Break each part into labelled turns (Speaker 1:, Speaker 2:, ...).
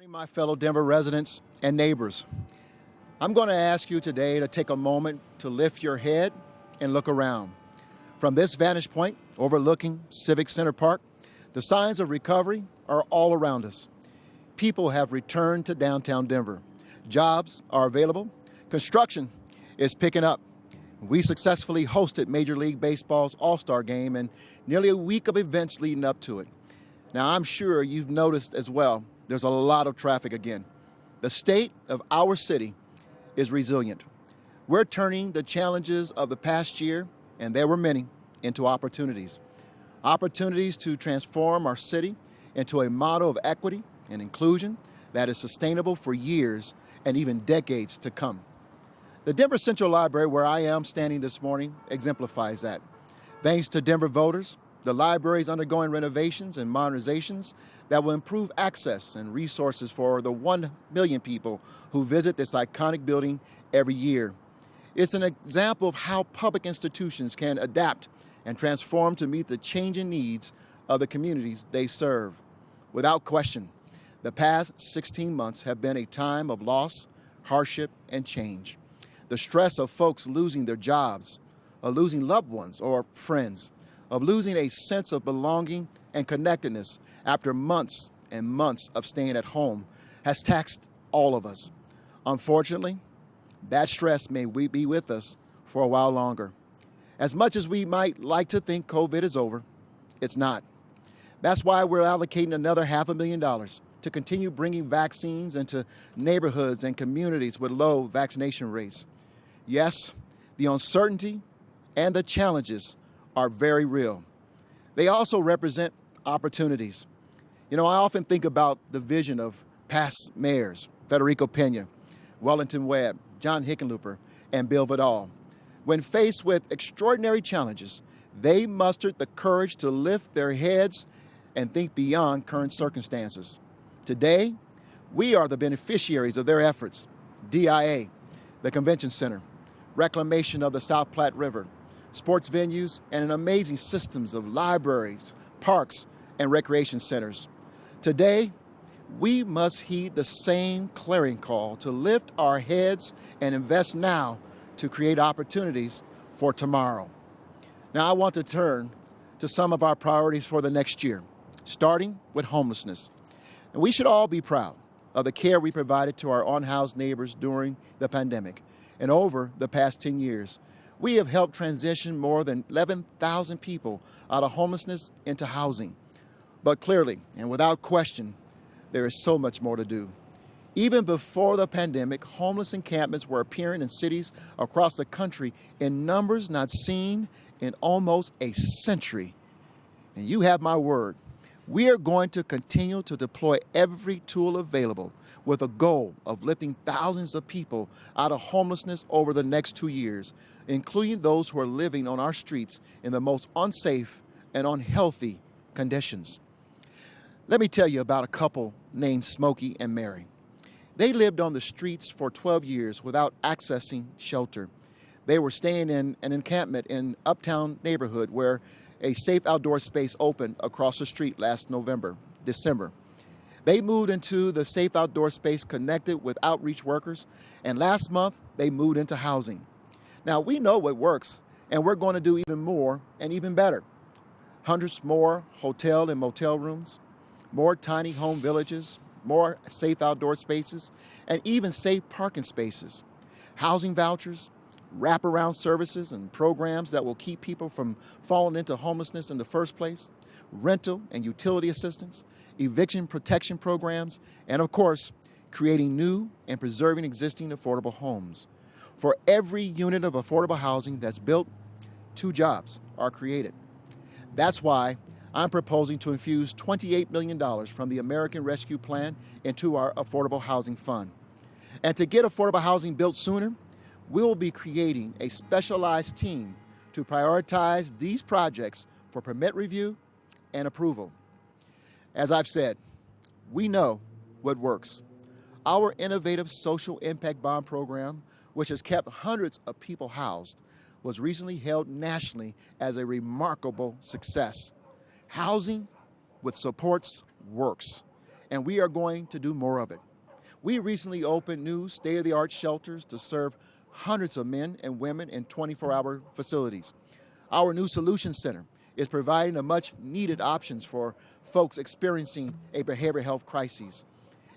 Speaker 1: My fellow Denver residents and neighbors, I'm going to ask you today to take a moment to lift your head and look around. From this vantage point overlooking Civic Center Park, the signs of recovery are all around us. People have returned to downtown Denver. Jobs are available. Construction is picking up. We successfully hosted Major League Baseball's All-Star Game and nearly a week of events leading up to it. Now, I'm sure you've noticed as well, there's a lot of traffic again. The state of our city is resilient. We're turning the challenges of the past year, and there were many, into opportunities. Opportunities to transform our city into a model of equity and inclusion that is sustainable for years and even decades to come. The Denver Central Library, where I am standing this morning, exemplifies that. Thanks to Denver voters, the library is undergoing renovations and modernizations that will improve access and resources for the 1 million people who visit this iconic building every year. It's an example of how public institutions can adapt and transform to meet the changing needs of the communities they serve. Without question, the past 16 months have been a time of loss, hardship, and change. The stress of folks losing their jobs, of losing loved ones or friends, of losing a sense of belonging and connectedness after months and months of staying at home has taxed all of us. Unfortunately, that stress may be with us for a while longer. As much as we might like to think COVID is over, it's not. That's why we're allocating another $500,000 to continue bringing vaccines into neighborhoods and communities with low vaccination rates. Yes, the uncertainty and the challenges are very real. They also represent opportunities. You know, I often think about the vision of past mayors, Federico Pena, Wellington Webb, John Hickenlooper, and Bill Vidal. When faced with extraordinary challenges, they mustered the courage to lift their heads and think beyond current circumstances. Today, we are the beneficiaries of their efforts. DIA, the Convention Center, reclamation of the South Platte River, sports venues, and an amazing systems of libraries, parks, and recreation centers. Today, we must heed the same clarion call to lift our heads and invest now to create opportunities for tomorrow. Now, I want to turn to some of our priorities for the next year, starting with homelessness. And we should all be proud of the care we provided to our unhoused neighbors during the pandemic and over the past 10 years. We have helped transition more than 11,000 people out of homelessness into housing. But clearly, and without question, there is so much more to do. Even before the pandemic, homeless encampments were appearing in cities across the country in numbers not seen in almost a century. And you have my word, we are going to continue to deploy every tool available with a goal of lifting thousands of people out of homelessness over the next 2 years, including those who are living on our streets in the most unsafe and unhealthy conditions. Let me tell you about a couple named Smokey and Mary. They lived on the streets for 12 years without accessing shelter. They were staying in an encampment in Uptown neighborhood where a safe outdoor space opened across the street last December. They moved into the safe outdoor space connected with outreach workers, and last month they moved into housing. Now, we know what works, and we're going to do even more and even better. Hundreds more hotel and motel rooms, more tiny home villages, more safe outdoor spaces, and even safe parking spaces. Housing vouchers, wraparound services and programs that will keep people from falling into homelessness in the first place, rental and utility assistance, eviction protection programs, and of course, creating new and preserving existing affordable homes. For every unit of affordable housing that's built, 2 jobs are created. That's why I'm proposing to infuse $28 million from the American Rescue Plan into our Affordable Housing Fund. And to get affordable housing built sooner, we'll be creating a specialized team to prioritize these projects for permit review and approval. As I've said, we know what works. Our innovative social impact bond program, which has kept hundreds of people housed, was recently hailed nationally as a remarkable success. Housing with supports works. and we are going to do more of it. We recently opened new state-of-the-art shelters to serve hundreds of men and women in 24-hour facilities. Our new Solutions Center is providing a much-needed options for folks experiencing a behavioral health crisis.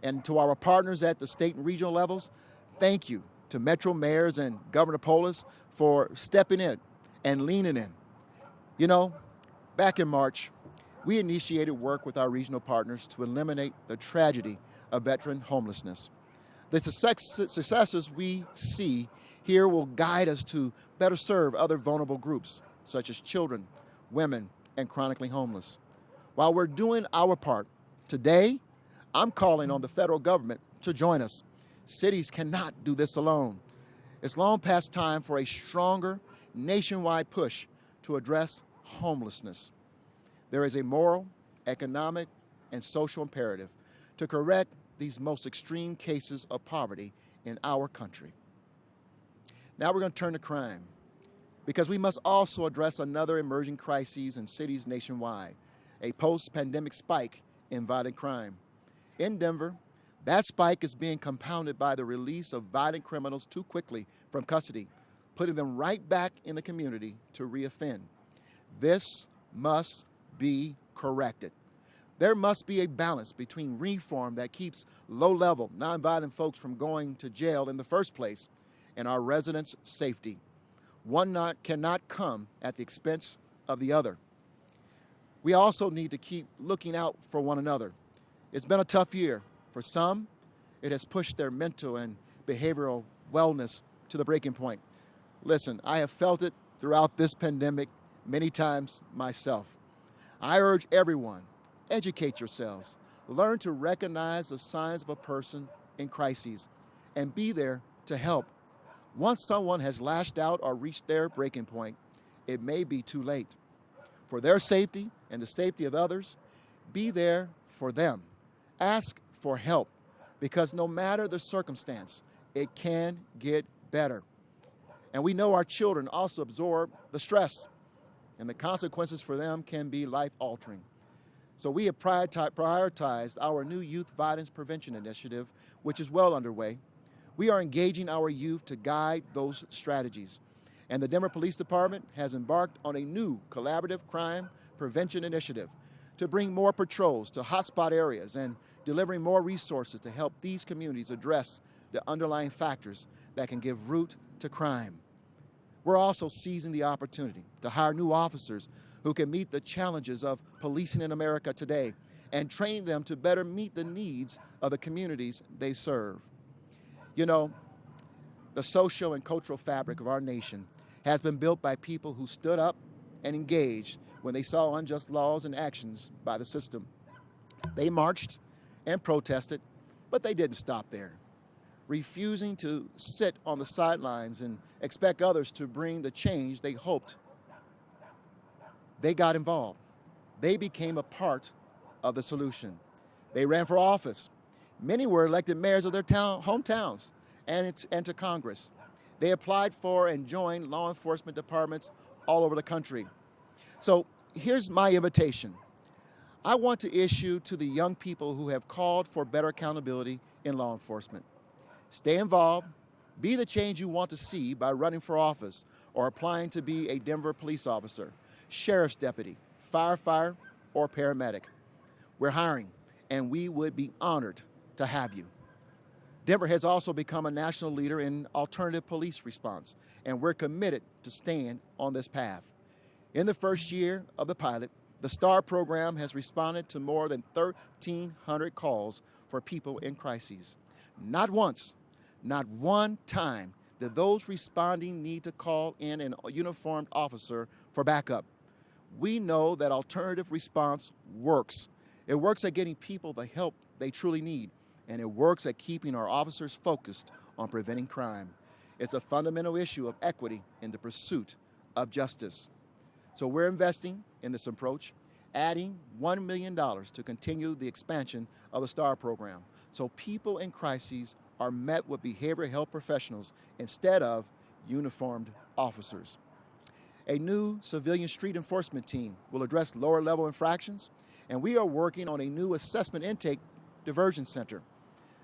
Speaker 1: And to our partners at the state and regional levels, thank you to Metro mayors and Governor Polis for stepping in and leaning in. You know, back in March, we initiated work with our regional partners to eliminate the tragedy of veteran homelessness. The successes we see here will guide us to better serve other vulnerable groups, such as children, women, and chronically homeless. While we're doing our part, today, I'm calling on the federal government to join us. Cities cannot do this alone. It's long past time for a stronger nationwide push to address homelessness. There is a moral, economic, and social imperative to correct these most extreme cases of poverty in our country. Now we're going to turn to crime, because we must also address another emerging crisis in cities nationwide, a post-pandemic spike in violent crime. In Denver, that spike is being compounded by the release of violent criminals too quickly from custody, putting them right back in the community to reoffend. This must be corrected. There must be a balance between reform that keeps low-level, nonviolent folks from going to jail in the first place and our residents' safety. One cannot come at the expense of the other. We also need to keep looking out for one another. It's been a tough year. For some, it has pushed their mental and behavioral wellness to the breaking point. Listen, I have felt it throughout this pandemic many times myself. I urge everyone, educate yourselves, learn to recognize the signs of a person in crises, and be there to help. Once someone has lashed out or reached their breaking point, it may be too late. For their safety and the safety of others, be there for them. Ask for help, because no matter the circumstance, it can get better. And we know our children also absorb the stress, and the consequences for them can be life-altering. So we have prioritized our new Youth Violence Prevention Initiative, which is well underway. We are engaging our youth to guide those strategies. And the Denver Police Department has embarked on a new collaborative crime prevention initiative to bring more patrols to hotspot areas and delivering more resources to help these communities address the underlying factors that can give root to crime. We're also seizing the opportunity to hire new officers who can meet the challenges of policing in America today and train them to better meet the needs of the communities they serve. You know, the social and cultural fabric of our nation has been built by people who stood up and engaged when they saw unjust laws and actions by the system. They marched and protested, but they didn't stop there. Refusing to sit on the sidelines and expect others to bring the change they hoped, they got involved. They became a part of the solution. They ran for office. Many were elected mayors of their hometowns and to Congress. They applied for and joined law enforcement departments all over the country. So here's my invitation. I want to issue to the young people who have called for better accountability in law enforcement. Stay involved, be the change you want to see by running for office or applying to be a Denver police officer, sheriff's deputy, firefighter, or paramedic. We're hiring, and we would be honored to have you. Denver has also become a national leader in alternative police response, and we're committed to staying on this path. In the first year of the pilot, the STAR program has responded to more than 1,300 calls for people in crises. Not once, not one time did those responding need to call in a uniformed officer for backup. We know that alternative response works. It works at getting people the help they truly need, and it works at keeping our officers focused on preventing crime. It's a fundamental issue of equity in the pursuit of justice. So we're investing in this approach, adding $1 million to continue the expansion of the STAR program, so people in crises are met with behavioral health professionals instead of uniformed officers. A new civilian street enforcement team will address lower-level infractions, and we are working on a new assessment intake Diversion Center.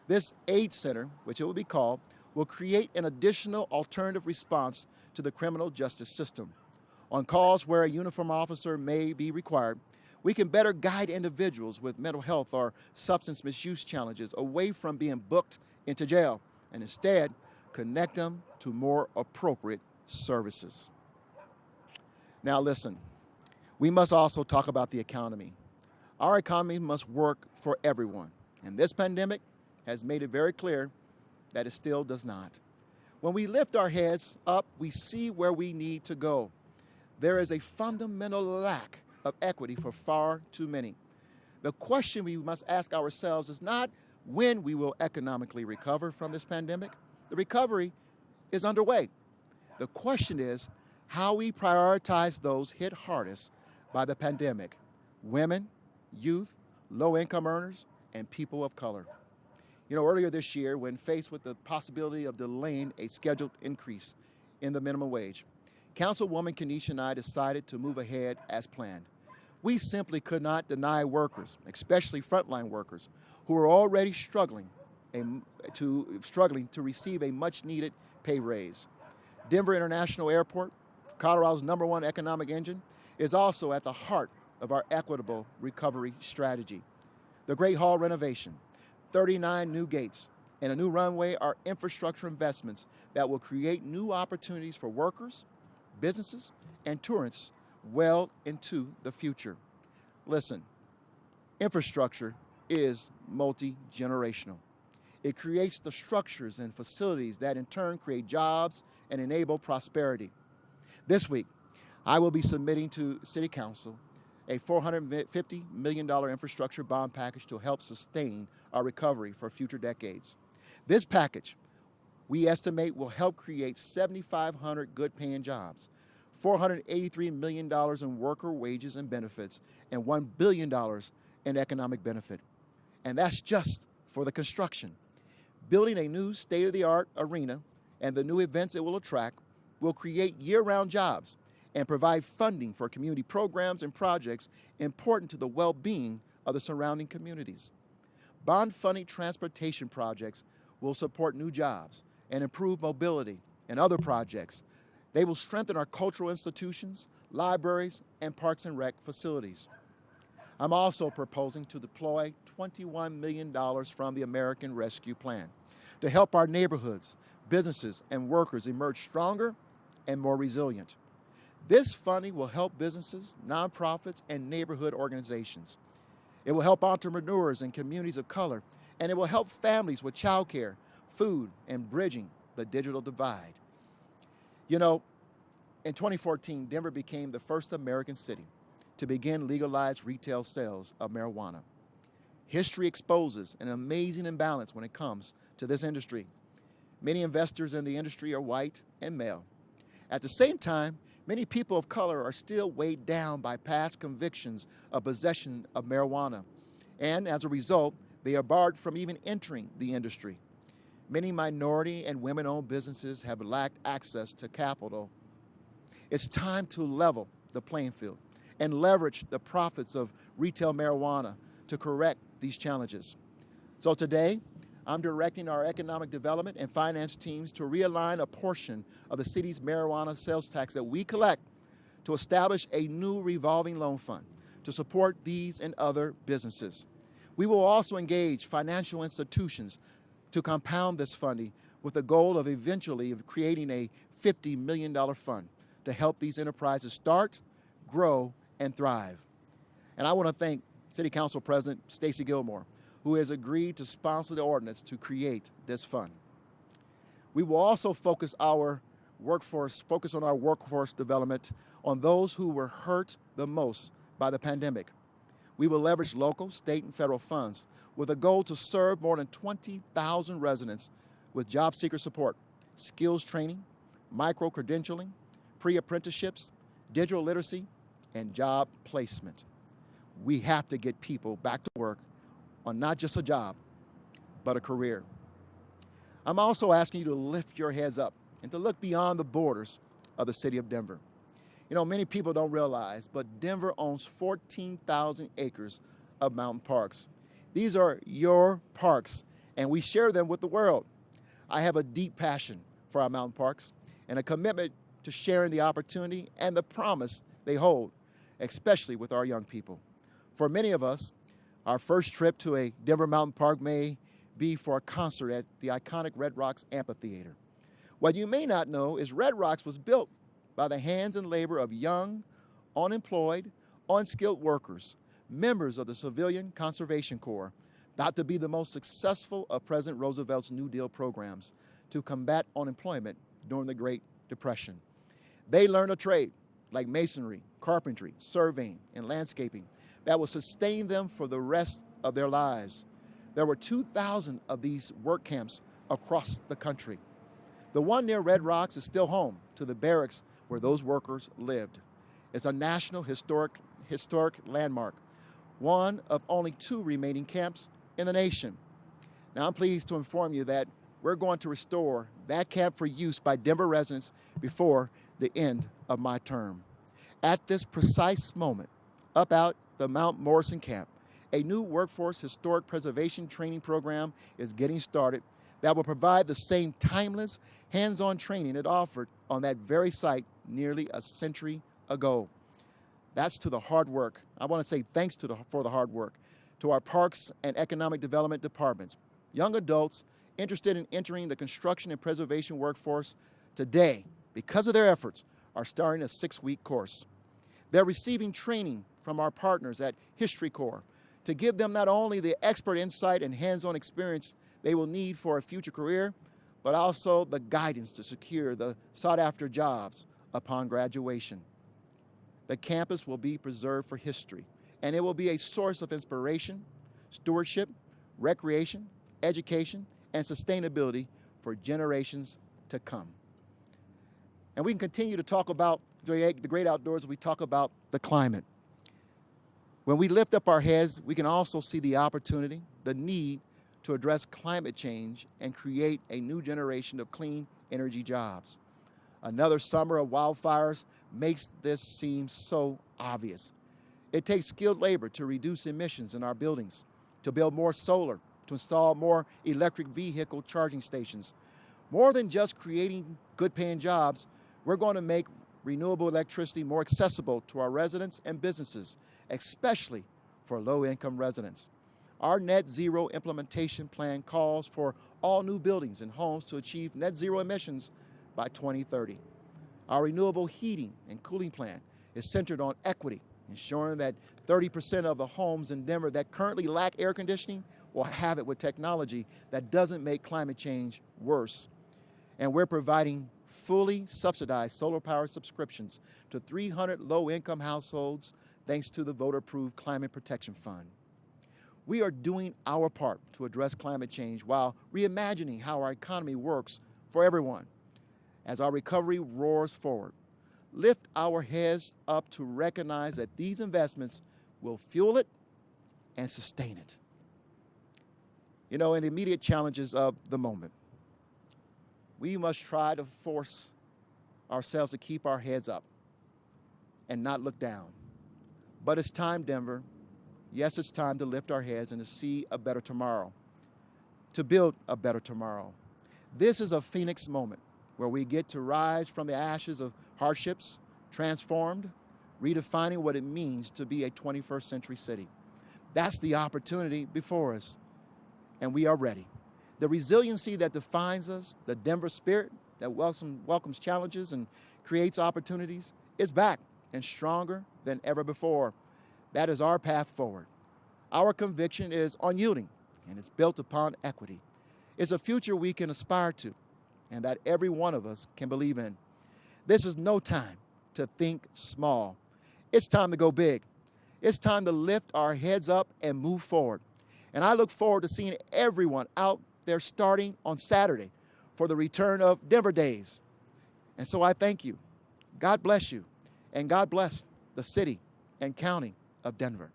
Speaker 1: This aid center, which it will be called, will create an additional alternative response to the criminal justice system. On calls where a uniformed officer may be required, we can better guide individuals with mental health or substance misuse challenges away from being booked into jail and instead connect them to more appropriate services. Now listen, we must also talk about the economy. Our economy must work for everyone, and this pandemic has made it very clear that it still does not. When we lift our heads up, we see where we need to go. There is a fundamental lack of equity for far too many. The question we must ask ourselves is not when we will economically recover from this pandemic. The recovery is underway. The question is how we prioritize those hit hardest by the pandemic: women, youth, low-income earners, and people of color. You know, earlier this year, when faced with the possibility of delaying a scheduled increase in the minimum wage, Councilwoman Kenesha and I decided to move ahead as planned. We simply could not deny workers, especially frontline workers, who are already struggling to receive a much-needed pay raise. Denver International Airport, Colorado's #1 economic engine, is also at the heart of our equitable recovery strategy. The Great Hall renovation, 39 new gates, and a new runway are infrastructure investments that will create new opportunities for workers, businesses, and tourists well into the future. Listen, infrastructure is multi-generational. It creates the structures and facilities that in turn create jobs and enable prosperity. This week, I will be submitting to City Council a $450 million infrastructure bond package to help sustain our recovery for future decades. This package, we estimate, will help create 7,500 good-paying jobs, $483 million in worker wages and benefits, and $1 billion in economic benefit. And that's just for the construction. Building a new state-of-the-art arena and the new events it will attract will create year-round jobs and provide funding for community programs and projects important to the well-being of the surrounding communities. Bond-funded transportation projects will support new jobs and improve mobility and other projects. They will strengthen our cultural institutions, libraries, and parks and rec facilities. I'm also proposing to deploy $21 million from the American Rescue Plan to help our neighborhoods, businesses, and workers emerge stronger and more resilient. This funding will help businesses, nonprofits, and neighborhood organizations. It will help entrepreneurs and communities of color, and it will help families with childcare, food, and bridging the digital divide. You know, in 2014, Denver became the first American city to begin legalized retail sales of marijuana. History exposes an amazing imbalance when it comes to this industry. Many investors in the industry are white and male. At the same time, many people of color are still weighed down by past convictions of possession of marijuana, and as a result, they are barred from even entering the industry. Many minority and women-owned businesses have lacked access to capital. It's time to level the playing field and leverage the profits of retail marijuana to correct these challenges. So today, I'm directing our economic development and finance teams to realign a portion of the city's marijuana sales tax that we collect to establish a new revolving loan fund to support these and other businesses. We will also engage financial institutions to compound this funding with the goal of eventually creating a $50 million fund to help these enterprises start, grow, and thrive. And I want to thank City Council President Stacey Gilmore, who has agreed to sponsor the ordinance to create this fund. We will also focus on our workforce development on those who were hurt the most by the pandemic. We will leverage local, state, and federal funds with a goal to serve more than 20,000 residents with job seeker support, skills training, micro-credentialing, pre-apprenticeships, digital literacy, and job placement. We have to get people back to work on not just a job, but a career. I'm also asking you to lift your heads up and to look beyond the borders of the city of Denver. You know, many people don't realize, but Denver owns 14,000 acres of mountain parks. These are your parks, and we share them with the world. I have a deep passion for our mountain parks and a commitment to sharing the opportunity and the promise they hold, especially with our young people. For many of us, our first trip to a Denver mountain park may be for a concert at the iconic Red Rocks Amphitheater. What you may not know is Red Rocks was built by the hands and labor of young, unemployed, unskilled workers, members of the Civilian Conservation Corps, thought to be the most successful of President Roosevelt's New Deal programs to combat unemployment during the Great Depression. They learned a trade like masonry, carpentry, surveying, and landscaping that will sustain them for the rest of their lives. There were 2,000 of these work camps across the country. The one near Red Rocks is still home to the barracks where those workers lived. It's a national historic landmark, one of only 2 remaining camps in the nation. Now, I'm pleased to inform you that we're going to restore that camp for use by Denver residents before the end of my term. At this precise moment, up at the Mount Morrison camp, a new workforce historic preservation training program is getting started that will provide the same timeless, hands-on training it offered on that very site nearly a century ago. That's to the hard work. I want to say thanks for the hard work to our Parks and Economic Development departments. Young adults interested in entering the construction and preservation workforce today, because of their efforts, are starting a 6-week course. They're receiving training from our partners at History Corps to give them not only the expert insight and hands-on experience they will need for a future career, but also the guidance to secure the sought-after jobs upon graduation. The campus will be preserved for history, and it will be a source of inspiration, stewardship, recreation, education, and sustainability for generations to come. And we can continue to talk about the great outdoors as we talk about the climate. When we lift up our heads, we can also see the opportunity, the need to address climate change and create a new generation of clean energy jobs. Another summer of wildfires makes this seem so obvious. It takes skilled labor to reduce emissions in our buildings, to build more solar, to install more electric vehicle charging stations. More than just creating good-paying jobs, we're going to make renewable electricity more accessible to our residents and businesses, especially for low-income residents. Our net zero implementation plan calls for all new buildings and homes to achieve net zero emissions by 2030. Our renewable heating and cooling plan is centered on equity, ensuring that 30% of the homes in Denver that currently lack air conditioning will have it with technology that doesn't make climate change worse. And we're providing fully subsidized solar power subscriptions to 300 low-income households thanks to the voter-approved Climate Protection Fund. We are doing our part to address climate change while reimagining how our economy works for everyone. As our recovery roars forward, lift our heads up to recognize that these investments will fuel it and sustain it. You know, in the immediate challenges of the moment, we must try to force ourselves to keep our heads up and not look down. But it's time, Denver. Yes, it's time to lift our heads and to see a better tomorrow, to build a better tomorrow. This is a Phoenix moment where we get to rise from the ashes of hardships, transformed, redefining what it means to be a 21st century city. That's the opportunity before us, and we are ready. The resiliency that defines us, the Denver spirit that welcomes challenges and creates opportunities, is back and stronger than ever before. That is our path forward. Our conviction is unyielding, and it's built upon equity. It's a future we can aspire to, and that every one of us can believe in. This is no time to think small. It's time to go big. It's time to lift our heads up and move forward. And I look forward to seeing everyone out there starting on Saturday for the return of Denver Days. And so I thank you. God bless you. And God bless the city and county of Denver.